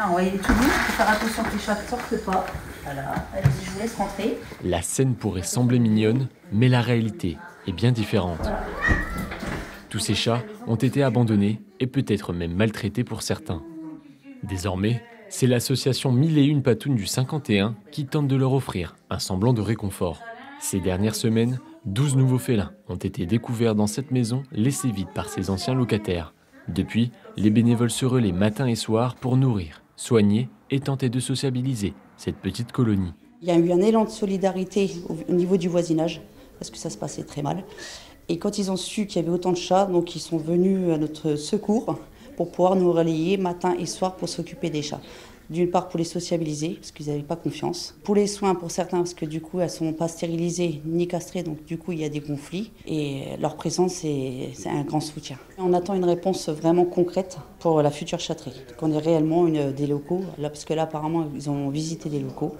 Ah, on va y aller tout doux, faut faire attention que les chats ne sortent pas. Voilà, allez-y, je vous laisse rentrer. La scène pourrait sembler mignonne, mais la réalité est bien différente. Voilà. Tous ces chats ont été abandonnés et peut-être même maltraités pour certains. Désormais, c'est l'association 1001 Patounes du 51 qui tente de leur offrir un semblant de réconfort. Ces dernières semaines, 12 nouveaux félins ont été découverts dans cette maison laissée vide par ses anciens locataires. Depuis, les bénévoles se relaient matin et soir pour nourrir, soigner et tenter de sociabiliser cette petite colonie. Il y a eu un élan de solidarité au niveau du voisinage, parce que ça se passait très mal. Et quand ils ont su qu'il y avait autant de chats, donc ils sont venus à notre secours pour pouvoir nous relayer matin et soir pour s'occuper des chats. D'une part pour les sociabiliser, parce qu'ils n'avaient pas confiance. Pour les soins, pour certains, parce que du coup, elles ne sont pas stérilisées ni castrées, donc du coup, il y a des conflits. Et leur présence, c'est un grand soutien. On attend une réponse vraiment concrète pour la future chatterie, qu'on ait réellement des locaux, là, parce que là, apparemment, ils ont visité les locaux.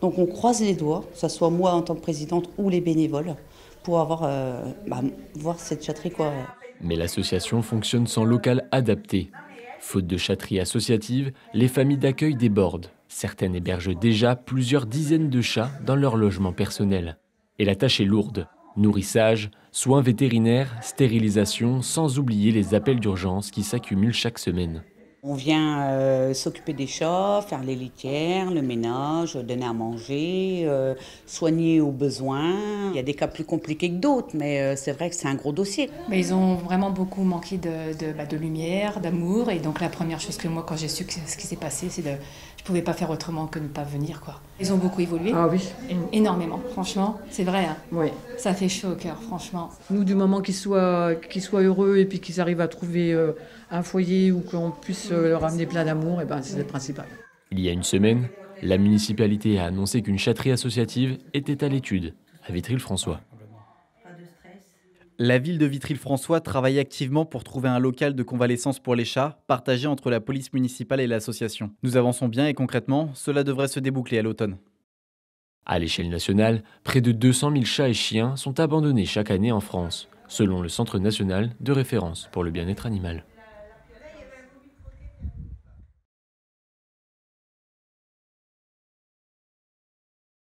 Donc on croise les doigts, que ce soit moi en tant que présidente ou les bénévoles, pour avoir, voir cette chatterie, quoi. Mais l'association fonctionne sans local adapté. Faute de chatterie associative, les familles d'accueil débordent. Certaines hébergent déjà plusieurs dizaines de chats dans leur logement personnel. Et la tâche est lourde. Nourrissage, soins vétérinaires, stérilisation, sans oublier les appels d'urgence qui s'accumulent chaque semaine. On vient s'occuper des chats, faire les litières, le ménage, donner à manger, soigner aux besoins. Il y a des cas plus compliqués que d'autres, mais c'est vrai que c'est un gros dossier. Mais ils ont vraiment beaucoup manqué de lumière, d'amour. Et donc la première chose que moi, quand j'ai su ce qui s'est passé, c'est que je ne pouvais pas faire autrement que ne pas venir, quoi. Ils ont beaucoup évolué. Ah oui. Énormément, franchement. C'est vrai, hein. Oui. Ça fait chaud au cœur, franchement. Nous, du moment qu'ils soient heureux et puis qu'ils arrivent à trouver un foyer où qu'on puisse leur amener plein d'amour, et c'est le principal. Il y a une semaine, la municipalité a annoncé qu'une chatterie associative était à l'étude à Vitry-le-François. La ville de Vitry-le-François travaille activement pour trouver un local de convalescence pour les chats, partagé entre la police municipale et l'association. Nous avançons bien et concrètement, cela devrait se déboucler à l'automne. À l'échelle nationale, près de 200 000 chats et chiens sont abandonnés chaque année en France, selon le Centre national de référence pour le bien-être animal.